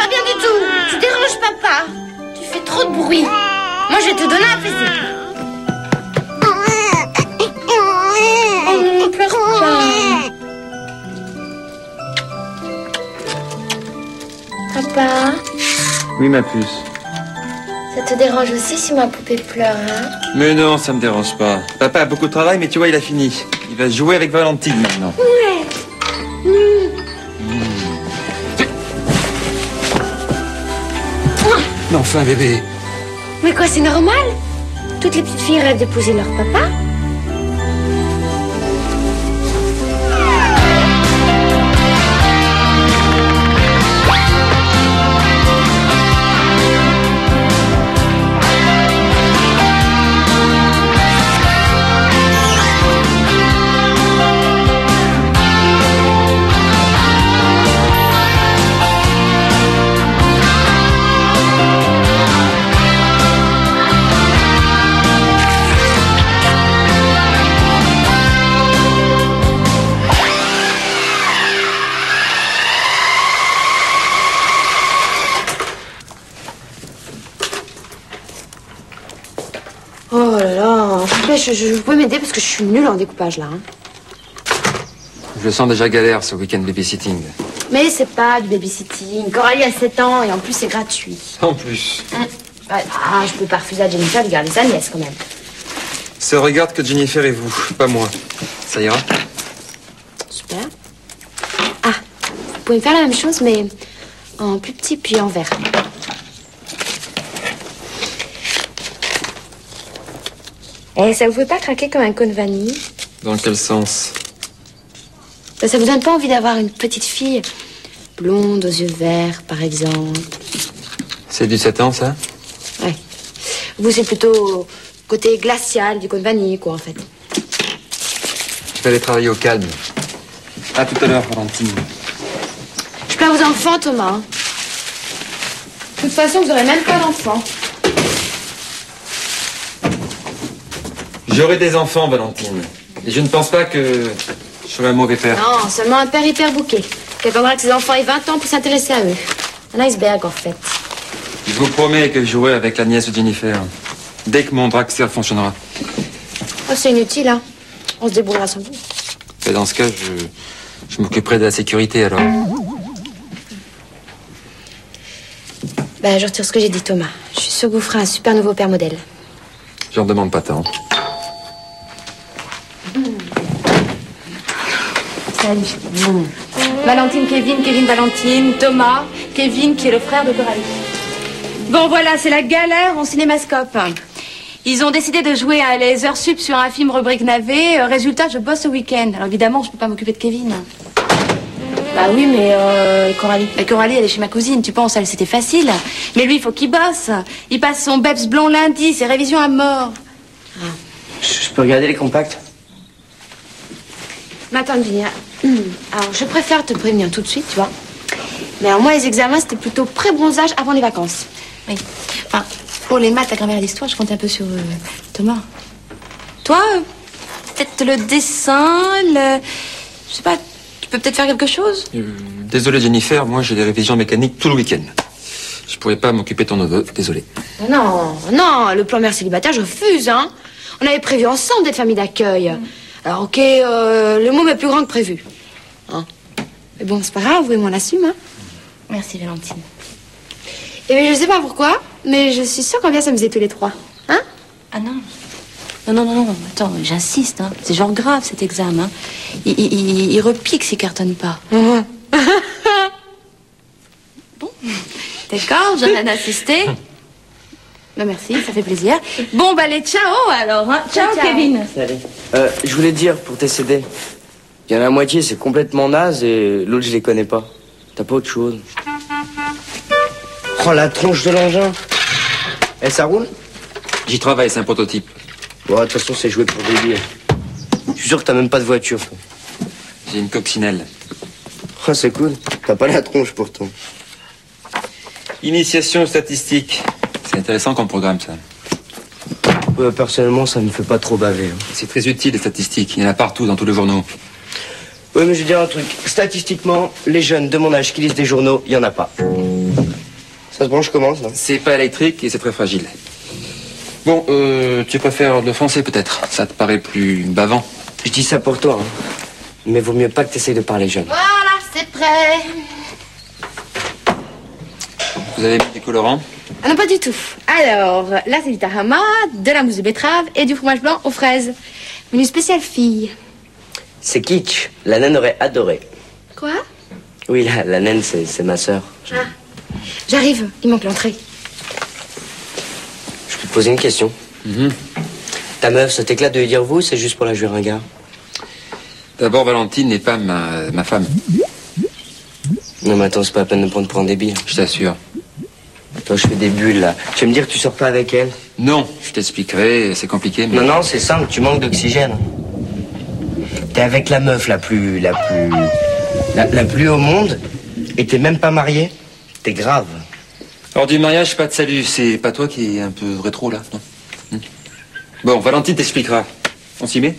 pas bien du tout. Tu déranges papa. Tu fais trop de bruit. Moi, je vais te donner un fessé. Oh non, pleure pas. Papa, Oui, ma puce. ça te dérange aussi si ma poupée pleure, hein? Mais non, ça me dérange pas. Papa a beaucoup de travail, mais tu vois, il a fini. Il va jouer avec Valentine maintenant. Ouais. Mais enfin, bébé. Mais quoi, c'est normal? Toutes les petites filles rêvent d'épouser leur papa. Oh là là, vous pouvez m'aider parce que je suis nulle en découpage là. Hein. Je sens déjà galère ce week-end babysitting. Mais c'est pas du babysitting. Coralie a 7 ans et en plus c'est gratuit. En plus. Ah, je peux pas refuser à Jennifer de garder sa nièce quand même. Ça regarde que Jennifer et vous, pas moi. Ça ira? Super. Ah, vous pouvez me faire la même chose mais en plus petit puis en vert. Et ça vous fait pas craquer comme un cône vanille? Dans quel sens? Ça vous donne pas envie d'avoir une petite fille blonde aux yeux verts, par exemple? C'est du 7 ans, ça? Ouais. Vous, c'est plutôt côté glacial du cône vanille, quoi, en fait. Je vais aller travailler au calme. À tout à l'heure, Valentine. Je plains vos enfants, Thomas. De toute façon, vous aurez même pas d'enfants. J'aurai des enfants, Valentine. Et je ne pense pas que je serai un mauvais père. Non, seulement un père hyper bouquet, qui attendra que ses enfants aient 20 ans pour s'intéresser à eux. Un iceberg, en fait. Je vous promets que je jouerai avec la nièce de Jennifer. Dès que mon dragster fonctionnera. Oh, c'est inutile, hein. On se débrouillera sans vous. Et dans ce cas, je m'occuperai de la sécurité, alors. Ben, je retire ce que j'ai dit, Thomas. Je suis sûre que vous ferez un super nouveau père modèle. J'en demande pas tant. Salut. Valentine, Kevin, Valentine, Thomas, Kevin qui est le frère de Coralie. Bon, voilà, c'est la galère en cinémascope. Ils ont décidé de jouer à les heures sup sur un film rubrique navet. Résultat, je bosse ce week-end. Alors évidemment, je peux pas m'occuper de Kevin. Bah oui, mais Coralie. Et Coralie, elle est chez ma cousine, tu penses, elle, c'était facile. Mais lui, il faut qu'il bosse. Il passe son BEPS blond lundi, c'est révision à mort. Ah. Je peux regarder les compacts? Mais attends, Virginia. Alors, je préfère te prévenir tout de suite, tu vois. Mais alors, moi, les examens, c'était plutôt pré-bronzage avant les vacances. Oui. Enfin, pour les maths, la grammaire et l'histoire, je compte un peu sur Thomas. Toi, peut-être le dessin, je sais pas, tu peux peut-être faire quelque chose? Désolé, Jennifer, moi j'ai des révisions mécaniques tout le week-end. Je pourrais pas m'occuper de ton neveu, désolé. Non, non, le plan mère célibataire, je refuse, hein. On avait prévu ensemble d'être famille d'accueil. Alors, ok, le môme est plus grand que prévu. Hein. Mais bon, c'est pas grave, vous et moi on l'assume, hein. Merci, Valentine. Et bien, je sais pas pourquoi, mais je suis sûre qu'on vient s'amuser tous les trois. Hein? Ah non. Non. Attends, j'insiste, hein. C'est genre grave, cet examen. Il repique s'il cartonne pas. Bon. D'accord, j'ai rien assisté. Ben merci, ça fait plaisir. Bon, bah, allez, ciao alors, hein. Ciao, Kevin. Salut. Je voulais te dire, pour tes CD, il y en a la moitié, c'est complètement naze, et l'autre, je les connais pas. T'as pas autre chose? Oh, la tronche de l'engin. Eh, ça roule? J'y travaille, c'est un prototype. Bon, de toute façon, c'est joué pour débile. Je suis sûr que t'as même pas de voiture. J'ai une coccinelle. Oh, c'est cool. T'as pas la tronche, pourtant. Initiation statistique. C'est intéressant comme programme, ça. Ouais, personnellement, ça me fait pas trop baver. Hein. C'est très utile, les statistiques. Il y en a partout, dans tous les journaux. Oui, mais je vais dire un truc. Statistiquement, les jeunes de mon âge qui lisent des journaux, il y en a pas. Ça se branche comment, ça? C'est pas électrique et c'est très fragile. Bon, tu préfères le français peut-être? Ça te paraît plus bavant? Je dis ça pour toi, hein. Mais vaut mieux pas que t'essayes de parler jeune. Voilà, c'est prêt. Vous avez mis du colorant? Ah non, pas du tout. Alors, là, c'est du tarama, de la mousse de betterave et du fromage blanc aux fraises. Menu spécial fille. C'est kitsch. La naine aurait adoré. Quoi? Oui, la naine, c'est ma sœur. Ah. J'arrive, il manque l'entrée. Je peux te poser une question. Ta meuf, ça t'éclate de lui dire vous, c'est juste pour la jouer ringard? D'abord, Valentine n'est pas ma femme. Non, mais attends, c'est pas la peine de me prendre pour un débile. Je t'assure. Toi, je fais des bulles, là. Tu vas me dire que tu sors pas avec elle? Non, je t'expliquerai, c'est compliqué, mais... Non, c'est simple, tu manques d'oxygène. T'es avec la meuf la plus au monde, et t'es même pas marié? T'es grave. Alors, du mariage, pas de salut. C'est pas toi qui est un peu rétro, là, non? Bon, Valentine t'expliquera. On s'y met?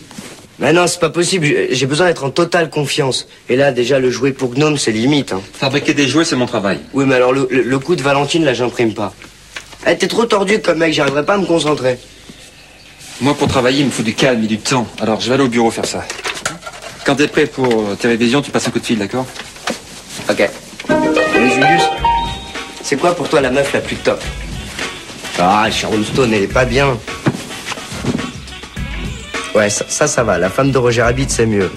Mais non, c'est pas possible, j'ai besoin d'être en totale confiance. Et là, déjà, le jouet pour gnome, c'est limite, hein. Fabriquer des jouets, c'est mon travail. Oui, mais alors, le coup de Valentine, là, j'imprime pas. Eh, t'es trop tordu comme mec, j'arriverai pas à me concentrer. Moi, pour travailler, il me faut du calme et du temps. Alors, je vais aller au bureau faire ça. Quand t'es prêt pour tes révisions, tu passes un coup de fil, d'accord? Ok. Mais Julius, c'est quoi pour toi la meuf la plus top? Ah, Sharon Stone, elle est pas bien. Ouais, ça va. La femme de Roger Rabbit, c'est mieux.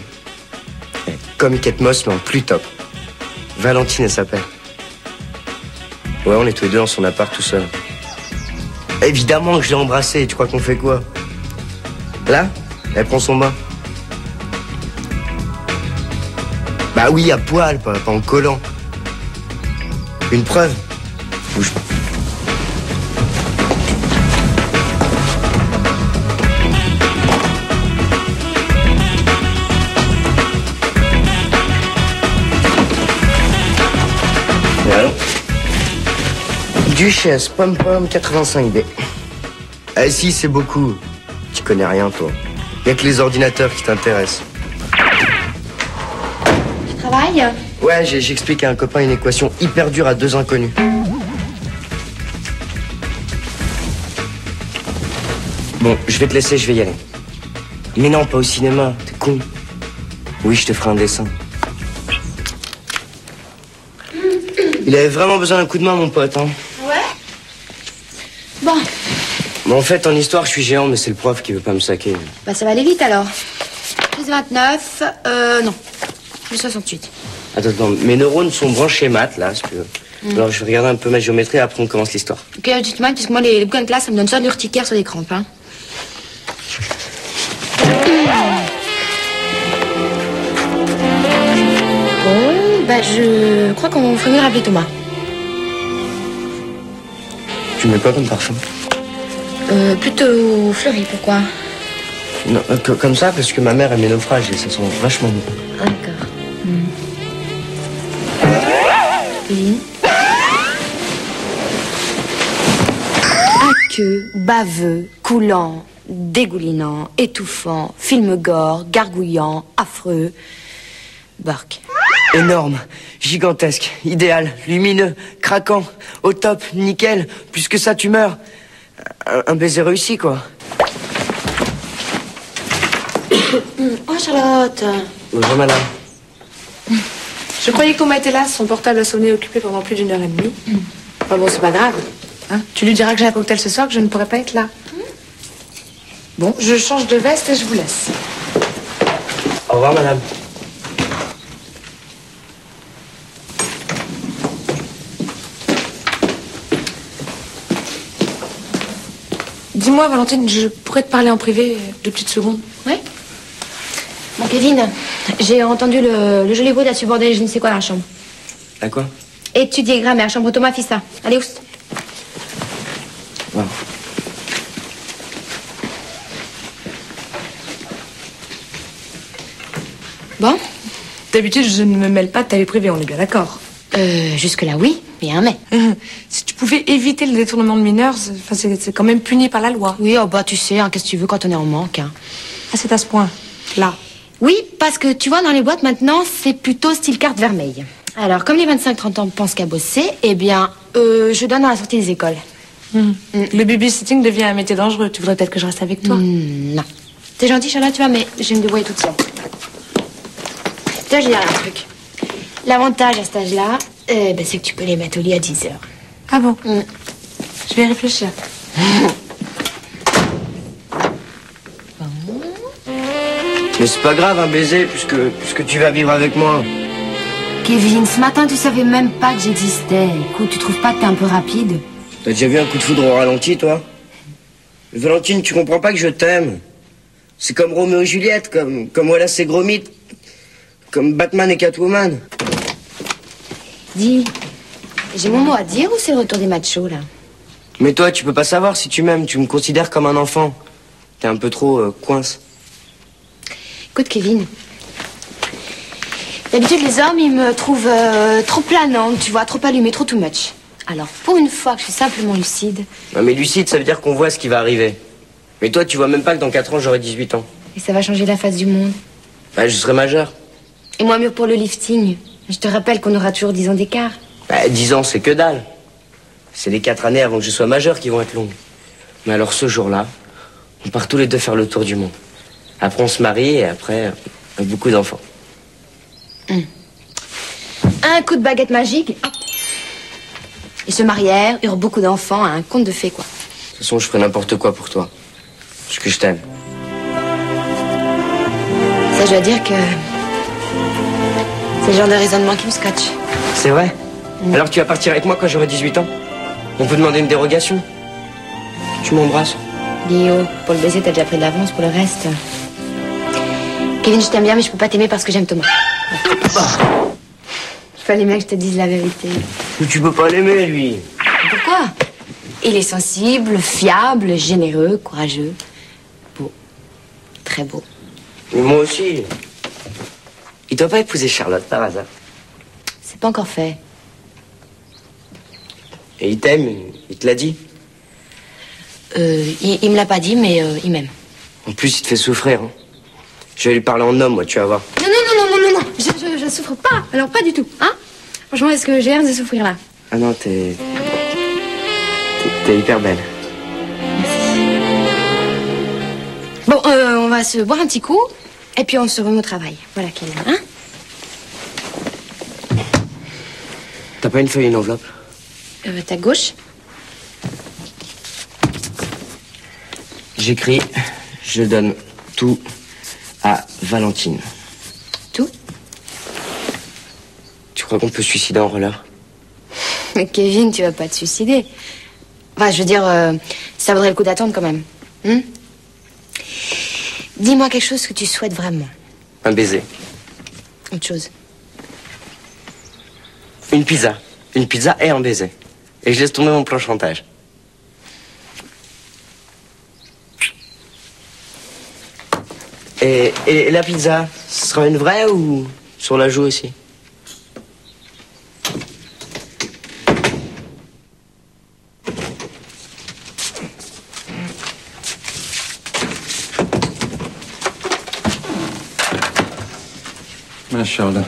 Comme Kate Moss, mais en plus top. Valentine, elle s'appelle. Ouais, on est tous les deux dans son appart tout seul. Évidemment que je l'ai embrassée. Tu crois qu'on fait quoi? Là, elle prend son bain. Bah oui, à poil, pas en collant. Une preuve. Bouge pas. Et allons. Duchesse, pom-pom, 85B. Ah si, c'est beaucoup. Tu connais rien, toi. Y'a que les ordinateurs qui t'intéressent. Tu travailles? Ouais, j'explique à un copain une équation hyper dure à deux inconnus. Bon, je vais te laisser, je vais y aller. Mais non, pas au cinéma, t'es con. Oui, je te ferai un dessin. Il avait vraiment besoin d'un coup de main, mon pote, hein. Ouais. Bon. Bon, en fait, en histoire, je suis géant, mais c'est le prof qui veut pas me saquer. Bah, ça va aller vite, alors. Plus 29, non. Plus 68. Attends, mes neurones sont branchés maths, là, si tu veux. Alors, je vais regarder un peu ma géométrie, après on commence l'histoire. Ok, dites-moi, parce que moi, les bouquins de classe, ça me donne ça de l'urticaire sur les crampes, hein. Bon, bah, je crois qu'on ferait mieux rappeler Thomas. Tu mets quoi comme parfum? Plutôt fleuri, pourquoi? Non, comme ça, parce que ma mère aime mes naufrages et ça sent vachement bon. Ah, d'accord. Oui. Aqueux, baveux, coulant, dégoulinant, étouffant, film gore, gargouillant, affreux. Burke. Énorme, gigantesque, idéal, lumineux, craquant, au top, nickel. Plus que ça, tu meurs. Un baiser réussi, quoi. Oh, Charlotte. Bonjour, madame. Je croyais qu'on était là, son portable a sonné occupé pendant plus d'1 heure et demie. Enfin bon, c'est pas grave. Hein, tu lui diras que j'ai un cocktail ce soir, que je ne pourrai pas être là. Bon, je change de veste et je vous laisse. Au revoir, madame. Dis-moi, Valentine, je pourrais te parler en privé 2 petites secondes? Oui. Bon, Kevin, j'ai entendu le joli bruit de la subordonnée, je ne sais quoi dans la chambre. À quoi? Étudier grammaire, chambre Thomas, fils ça. Allez, oust. Wow. Bon? D'habitude, je ne me mêle pas de ta vie privée, on est bien d'accord. Jusque-là, oui, mais un mais. Si tu pouvais éviter le détournement de mineurs, c'est quand même puni par la loi. Oui, oh bah tu sais, hein, qu'est-ce que tu veux quand on est en manque, hein. Ah, c'est à ce point, là. Oui, parce que tu vois, dans les boîtes maintenant, c'est plutôt style carte vermeille. Alors, comme les 25-30 ans pensent qu'à bosser, eh bien, je donne à la sortie des écoles. Le babysitting devient un métier dangereux. Tu voudrais peut-être que je reste avec toi? Non. T'es gentille, Charlotte, tu vois, mais je vais me débrouiller toute seule. Toi, je vais dire un truc. L'avantage à cet âge-là, c'est que tu peux les mettre au lit à 10 heures. Ah bon? Je vais y réfléchir. Mais c'est pas grave, un baiser, puisque tu vas vivre avec moi. Kevin, ce matin, tu savais même pas que j'existais. Écoute, tu trouves pas que t'es un peu rapide? T'as déjà vu un coup de foudre au ralenti, toi? Valentine, tu comprends pas que je t'aime. C'est comme Roméo et Juliette, comme Wallace et Gromit, comme Batman et Catwoman. Dis, j'ai mon mot à dire ou c'est le retour des machos, là? Mais toi, tu peux pas savoir si tu m'aimes, tu me considères comme un enfant. T'es un peu trop coince. Écoute, Kevin, d'habitude, les hommes, ils me trouvent trop planante, tu vois, trop allumée, trop too much. Alors, pour une fois que je suis simplement lucide... Non, mais lucide, ça veut dire qu'on voit ce qui va arriver. Mais toi, tu vois même pas que dans 4 ans, j'aurai 18 ans. Et ça va changer la face du monde. Bah, je serai majeur. Et moi, mieux pour le lifting. Je te rappelle qu'on aura toujours 10 ans d'écart. Bah, 10 ans, c'est que dalle. C'est les 4 années avant que je sois majeur qui vont être longues. Mais alors, ce jour-là, on part tous les deux faire le tour du monde. Après, on se marie et après, beaucoup d'enfants. Un coup de baguette magique, hop. Ils se marièrent, eurent beaucoup d'enfants, un conte de fées, quoi. De toute façon, je ferai n'importe quoi pour toi. Parce que je t'aime. Ça, je dois dire que... c'est le genre de raisonnement qui me scotche. C'est vrai? Alors tu vas partir avec moi quand j'aurai 18 ans? On peut demander une dérogation? Tu m'embrasses? Guillaume, pour le baiser, t'as déjà pris de l'avance, pour le reste... Kevin, je t'aime bien, mais je peux pas t'aimer parce que j'aime Thomas. Il fallait bien que je te dise la vérité. Mais tu peux pas l'aimer, lui. Pourquoi? Il est sensible, fiable, généreux, courageux. Beau. Très beau. Mais moi aussi. Il doit pas épouser Charlotte par hasard. C'est pas encore fait. Et il t'aime, il te l'a dit? Il me l'a pas dit, mais il m'aime. En plus, il te fait souffrir. Hein. Je vais lui parler en homme, moi, tu vas voir. Non. Je souffre pas. Alors, pas du tout. Hein? Franchement, est-ce que j'ai l'air de souffrir là? Ah non, t'es hyper belle. Bon, on va se boire un petit coup, et puis on se remet au travail. Voilà, Kevin, hein? T'as pas une feuille et une enveloppe? Ta gauche. J'écris, je donne tout à Valentine. Tout? Tu crois qu'on peut se suicider en roller? Mais Kevin, tu vas pas te suicider. Enfin, je veux dire, ça vaudrait le coup d'attendre quand même. Dis-moi quelque chose que tu souhaites vraiment. Un baiser. Autre chose. Une pizza. Une pizza et un baiser. Et je laisse tomber mon plan chantage. Et la pizza, ce sera une vraie ou sur la joue aussi? Ma Charlotte.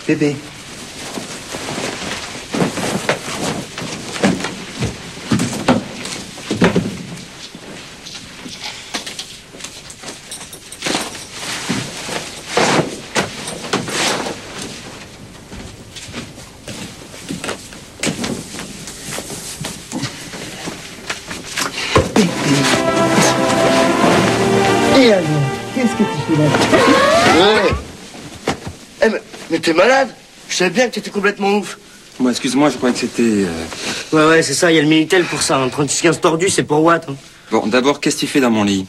Bébé. Qu'est-ce que tu fais là? Ouais. Mais t'es malade? Je savais bien que t'étais complètement ouf. Moi, excuse-moi, je croyais que c'était... Ouais, c'est ça, il y a le Minitel pour ça. 36-15 tordu, c'est pour Watt. Hein. Bon, d'abord, qu'est-ce que tu fais dans mon lit?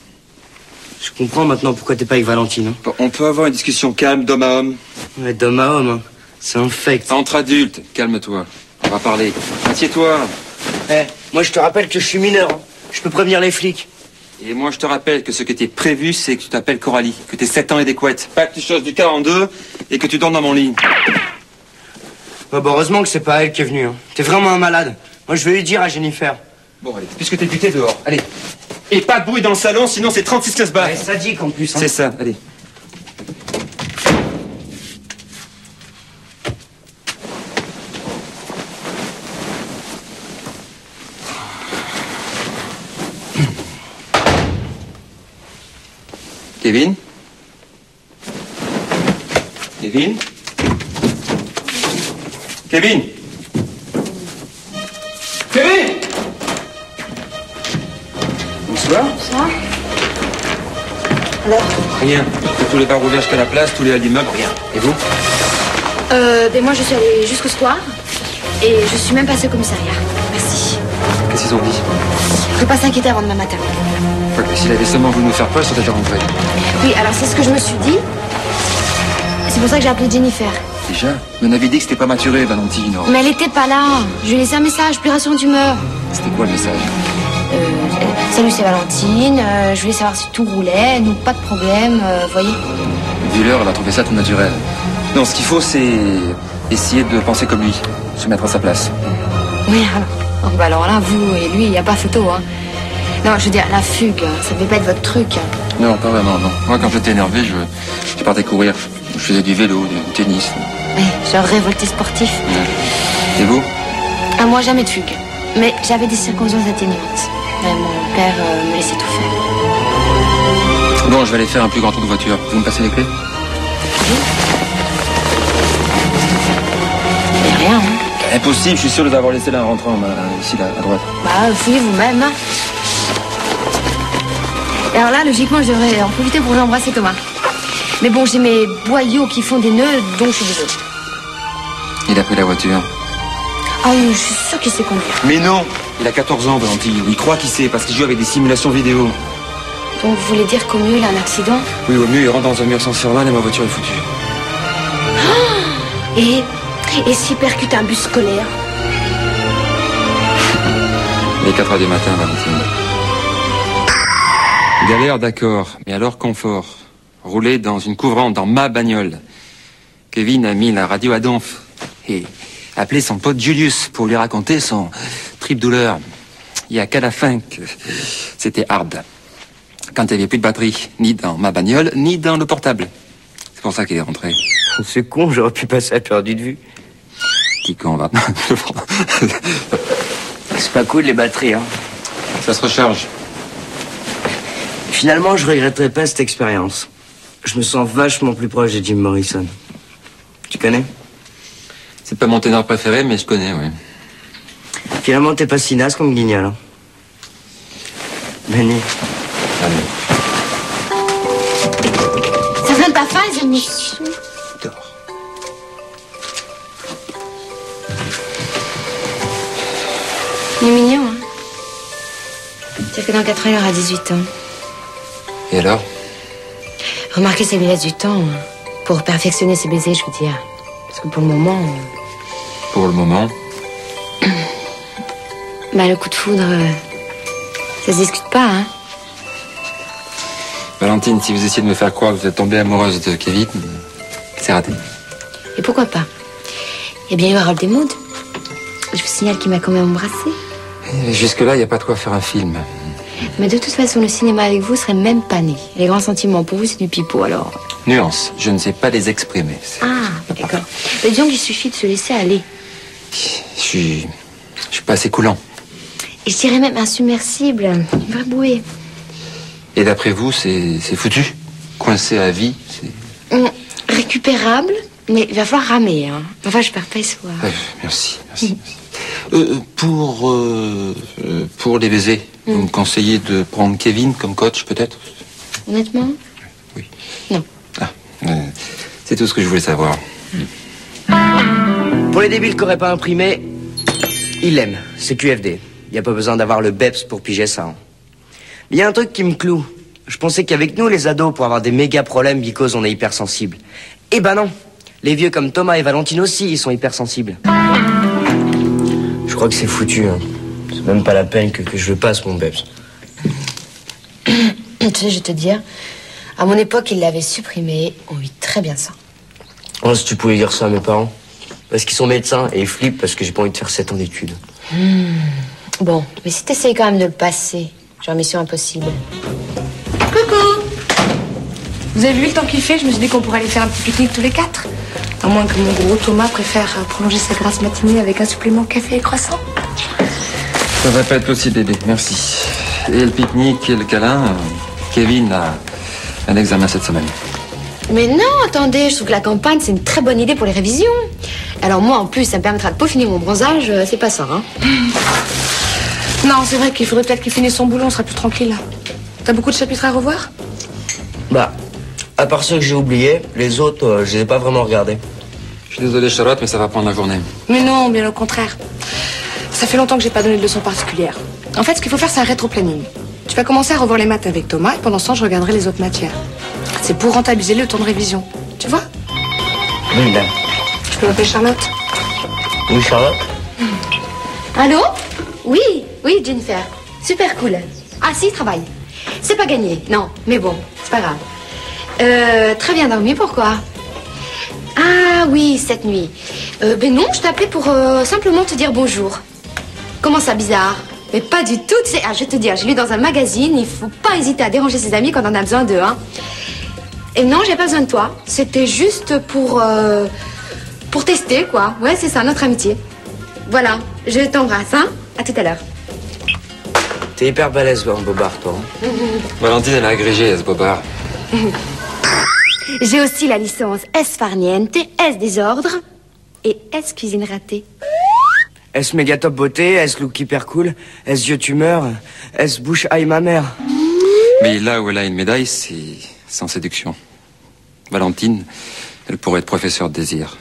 Je comprends maintenant pourquoi t'es pas avec Valentine. Hein. Bon, on peut avoir une discussion calme, d'homme à homme? Ouais, d'homme à homme, hein. C'est infect. Entre adultes, calme-toi. On va parler. Assieds-toi. Moi, je te rappelle que je suis mineur. Hein. Je peux prévenir les flics. Et moi, je te rappelle que ce qui était prévu, c'est que tu t'appelles Coralie, que t'aies 7 ans et des couettes, pas que tu choses du 42 et que tu dormes dans mon lit. Bah, heureusement que c'est pas elle qui est venue. Hein. T'es vraiment un malade. Moi, je vais lui dire à Jennifer. Bon, allez, puisque t'es buté dehors, allez. Et pas de bruit dans le salon, sinon c'est 36-15 balles. Ouais, sadique en plus. Hein. C'est ça, allez. Kevin? Kevin? Kevin? Kevin? Bonsoir. Bonsoir. Alors? Rien. Tous les bars ouverts jusqu'à la place, tous les halls d'immeubles, rien. Et vous? Ben moi, je suis allée jusqu'au square. Et je suis même passée au commissariat. Merci. Qu'est-ce qu'ils ont dit? Il ne faut pas s'inquiéter avant demain matin. Quoique, s'il avait seulement voulu nous faire peur, ils sont déjà rentrés. Oui, alors c'est ce que je me suis dit. C'est pour ça que j'ai appelé Jennifer. Déjà? Mais on avait dit que c'était pas maturé, Valentine. Mais elle était pas là. Je lui ai laissé un message, plus rassurant d'humeur. C'était quoi le message? Salut, c'est Valentine. Je voulais savoir si tout roulait. Nous, pas de problème. Voyez. Vu l'heure, elle va trouver ça tout naturel. Non, ce qu'il faut, c'est essayer de penser comme lui. Se mettre à sa place. Oui, alors là, vous et lui, il n'y a pas photo, hein. Non, je veux dire, la fugue, ça devait pas être votre truc. Non, pas vraiment, non. Moi, quand j'étais énervé, je partais courir. Je faisais du vélo, du tennis. Oui, genre révolté sportif. Ouais. Et vous? Ah, moi, jamais de fugue. Mais j'avais des circonstances atténuantes. Mon père me laissait tout faire. Bon, je vais aller faire un plus grand tour de voiture. Vous me passez les clés? Oui. Il n'y a rien, hein. Impossible, je suis sûr de l'avoir laissé là en rentrant, ici, là, à droite. Bah, fouillez vous-même, hein. Et alors là, logiquement, je devrais en profiter pour embrasser Thomas. Mais bon, j'ai mes boyaux qui font des nœuds, donc je suis désolée. Il a pris la voiture. Ah oui, je suis sûre qu'il sait conduire. Mais non! Il a 14 ans, Valentine. Il croit qu'il sait, parce qu'il joue avec des simulations vidéo. Donc vous voulez dire qu'au mieux, il a un accident? Oui, au mieux, il rentre dans un mur sans surlane et ma voiture est foutue. Et s'il percute un bus scolaire? Il est 4 heures du matin, Valentine. Galère, d'accord. Mais alors, confort. Rouler dans une couvrante, dans ma bagnole. Kevin a mis la radio à donf. Et appelé son pote Julius pour lui raconter son trip douleur. Il n'y a qu'à la fin que c'était hard. Quand il n'y avait plus de batterie, ni dans ma bagnole, ni dans le portable. C'est pour ça qu'il est rentré. C'est con, j'aurais pu passer à perdu de vue. Qui con, va. C'est pas cool, les batteries, hein. Ça se recharge. Finalement, je regretterais pas cette expérience. Je me sens vachement plus proche de Jim Morrison. Tu connais? C'est pas mon ténor préféré, mais je connais, oui. Finalement, t'es pas si naze comme Guignol, hein. Benny. Allez. Ça vient de ta faim, les amis? Dors. Il est mignon, hein. C'est que dans 4 ans, il aura 18 ans. Et alors? Remarquez, ça lui laisse du temps pour perfectionner ses baisers, je veux dire. Parce que pour le moment... Pour le moment? Bah, le coup de foudre, ça se discute pas, hein. Valentine, si vous essayez de me faire croire que vous êtes tombée amoureuse de Kevin, c'est raté. Et pourquoi pas? Il y a bien eu Harold Desmoudes. Je vous signale qu'il m'a quand même embrassé. Jusque-là, il n'y a pas de quoi faire un film. Mais de toute façon, le cinéma avec vous serait même pas né. Les grands sentiments pour vous, c'est du pipeau, alors... Nuance, je ne sais pas les exprimer. Ah, d'accord. Mais disons qu'il suffit de se laisser aller. Je suis pas assez coulant. Et je dirais même insubmersible. Une vraie bouée. Et d'après vous, c'est foutu? Coincé à vie, c'est... Récupérable, mais il va falloir ramer, hein. Enfin, je perds pas espoir. Merci. Pour les baisers, vous me conseillez de prendre Kevin comme coach, peut-être? Honnêtement? Oui. Non. Ah, c'est tout ce que je voulais savoir. Pour les débiles qui n'auraient pas imprimé, ils l'aiment. C'est QFD. Il n'y a pas besoin d'avoir le BEPS pour piger ça, hein. Il y a un truc qui me cloue. Je pensais qu'avec nous, les ados, pour avoir des méga problèmes because on est hypersensibles. Eh ben non. Les vieux comme Thomas et Valentine aussi, ils sont hypersensibles. Je crois que c'est foutu, hein. C'est même pas la peine que je le passe, mon BEPS. Tu sais, je vais te dire, à mon époque, ils l'avaient supprimé. On vit très bien ça. Oh, si tu pouvais dire ça à mes parents. Parce qu'ils sont médecins et ils flippent parce que j'ai pas envie de faire 7 ans d'études. Bon, mais si t'essayes quand même de le passer, genre mission impossible. Coucou! Vous avez vu le temps qu'il fait? Je me suis dit qu'on pourrait aller faire un petit pique-nique tous les 4. À moins que mon gros Thomas préfère prolonger sa grasse matinée avec un supplément café et croissant. Ça va pas être possible, bébé. Merci. Et le pique-nique et le câlin, Kevin a Un examen cette semaine. Mais non, attendez, je trouve que la campagne, c'est une très bonne idée pour les révisions. Alors moi, en plus, ça me permettra de peaufiner mon bronzage, c'est pas ça, hein. Non, c'est vrai qu'il faudrait peut-être qu'il finisse son boulot, on sera plus tranquille, là. T'as beaucoup de chapitres à revoir? Bah, à part ceux que j'ai oubliés, les autres, je les ai pas vraiment regardés. Je suis désolé, Charlotte, mais ça va prendre la journée. Mais non, bien au contraire. Ça fait longtemps que j'ai pas donné de leçons particulières. En fait, ce qu'il faut faire, c'est un rétro-planning. Tu vas commencer à revoir les maths avec Thomas, et pendant ce temps, je regarderai les autres matières. C'est pour rentabiliser le temps de révision. Tu vois? Oui, ben. Je peux m'appeler Charlotte? Oui, Charlotte? Allô? Oui, oui, Jennifer. Super cool. Ah si, il travaille. C'est pas gagné, non, mais bon, c'est pas grave. Très bien dormi, pourquoi? Ah oui, cette nuit. Ben non, je t'appelais pour simplement te dire bonjour. Comment ça, bizarre? Mais pas du tout, tu sais. Ah, je vais te dire, j'ai lu dans un magazine, il faut pas hésiter à déranger ses amis quand on a besoin d'eux, hein. Et non, j'ai pas besoin de toi. C'était juste pour tester, quoi. Ouais, c'est ça, notre amitié. Voilà, je t'embrasse, hein. À tout à l'heure. T'es hyper balèze, en bobard, toi. Hein. Valentine, elle a agrégé à ce bobard. J'ai aussi la licence S farniente, S désordre et S cuisine ratée. S méga top beauté, S look hyper cool, S yeux tumeur, S bouche aïe ma mère. Mais là où elle a une médaille, c'est sans séduction. Valentine, elle pourrait être professeure de désir.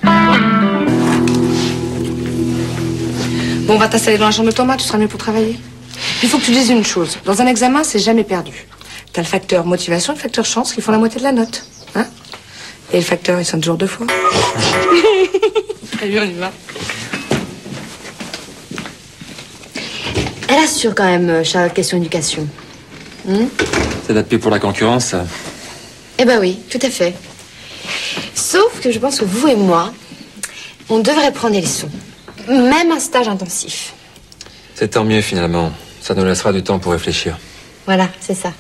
Bon, on va t'installer dans la chambre de Thomas, tu seras mieux pour travailler. Il faut que tu dises une chose. Dans un examen, c'est jamais perdu. T'as le facteur motivation et le facteur chance qui font la moitié de la note. Hein? Et le facteur, il sonne toujours 2 fois. Très bien, on y va. Elle assure quand même, Charlotte, question éducation. C'est d'appuyer pour la concurrence, ça. Eh ben oui, tout à fait. Sauf que je pense que vous et moi, on devrait prendre des leçons. Même un stage intensif. C'est tant mieux, finalement. Ça nous laissera du temps pour réfléchir. Voilà, c'est ça.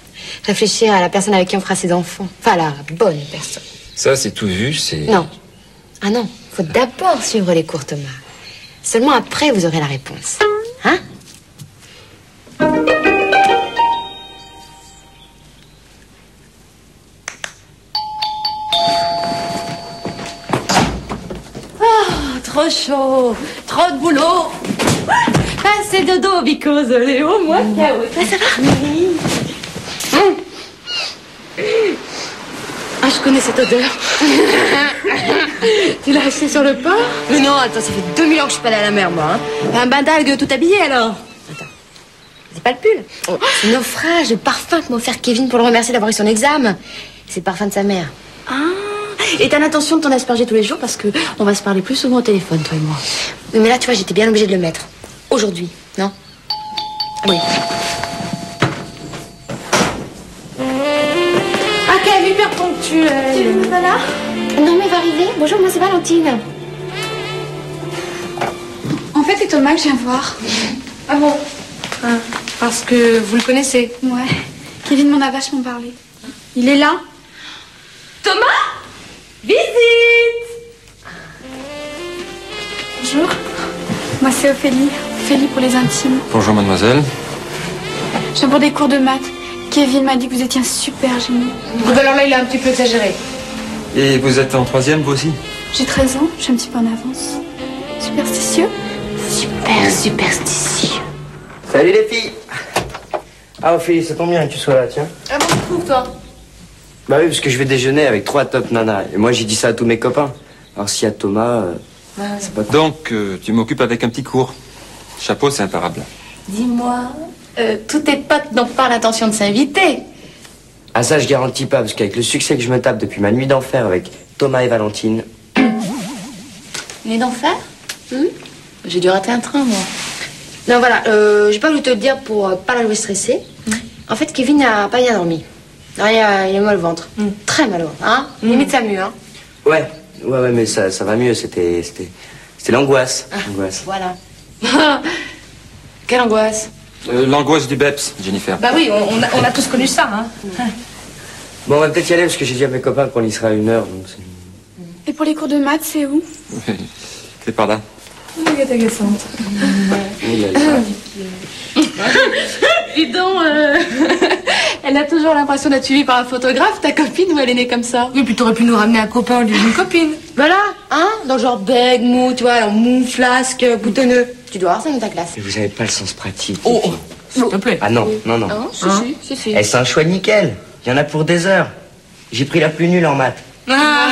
Réfléchir à la personne avec qui on fera ses enfants. Enfin, la bonne personne. Ça, c'est tout vu, c'est... Non. Ah non, faut d'abord suivre les cours, Thomas. Seulement après, vous aurez la réponse. Hein? Trop chaud, trop de boulot. Assez de dos, because Léo, moi, chaos. Ça va? Oui. Ah, je connais cette odeur. Tu l'as acheté sur le port? Mais non, attends, ça fait 2000 ans que je suis pas allée à la mer, moi. Hein. Un bain d'algues tout habillé, alors. Attends. C'est pas le pull. Oh, c'est le naufrage, le parfum que m'a offert Kevin pour le remercier d'avoir eu son examen. C'est le parfum de sa mère. Ah. Et t'as l'intention de t'en asperger tous les jours parce que on va se parler plus souvent au téléphone, toi et moi. Oui, mais là, tu vois, j'étais bien obligée de le mettre. Aujourd'hui, non? Oui. Ah, quelle hyper ponctuelle. Tu es pas là? Non, mais va arriver. Bonjour, moi, c'est Valentine. En fait, c'est Thomas que je viens voir. Ah bon? Ah, parce que vous le connaissez. Ouais. Kevin m'en a vachement parlé. Il est là? Thomas? Visite! Bonjour. Moi, c'est Ophélie. Ophélie pour les intimes. Bonjour, mademoiselle. Je viens pour des cours de maths. Kevin m'a dit que vous étiez un super génie. Alors là, il a un petit peu exagéré. Et vous êtes en 3e, vous aussi? J'ai 13 ans, je suis un petit peu en avance. Superstitieux? Super superstitieux. Salut les filles. Ah Ophélie, ça tombe bien que tu sois là, tiens. Ah bon, tu trouves, toi? Bah oui, parce que je vais déjeuner avec 3 top nanas. Et moi, j'ai dit ça à tous mes copains. Alors s'il y a Thomas, c'est pas... Donc, tu m'occupes avec un petit cours. Chapeau, c'est imparable. Dis-moi, tous tes potes n'ont pas l'intention de s'inviter. Ah ça, je garantis pas, parce qu'avec le succès que je me tape depuis ma nuit d'enfer avec Thomas et Valentine... Nuit d'enfer? J'ai dû rater un train, moi. Non, voilà, j'ai pas voulu te le dire pour pas la jouer stressée. En fait, Kevin n'a pas bien dormi. Non, il a mal au ventre. Très mal au ventre, hein. Limite ça mue, hein. Ouais, mais ça va mieux, c'était l'angoisse. L'angoisse. Voilà. Quelle angoisse. L'angoisse du BEPS, Jennifer. Bah oui, on a tous connu ça, hein. Bon, on va peut-être y aller, parce que j'ai dit à mes copains qu'on y sera à 1 heure, donc c'est... Et pour les cours de maths, c'est où? C'est par là. Elle est agaçante. Oui, là, Dis donc, Elle a toujours l'impression d'être suivie par un photographe, ta copine, ou elle est née comme ça? Oui, puis t'aurais pu nous ramener un copain au lieu d'une copine. Voilà, hein? Dans le genre bègue, mou, tu vois, alors mou, flasque, boutonneux. Tu dois avoir ça dans ta classe. Mais vous avez pas le sens pratique. Oh, les filles. s'il te plaît. Ah non, non, non. Si. Eh, c'est un choix nickel. Il y en a pour des heures. J'ai pris la plus nulle en maths. Ah,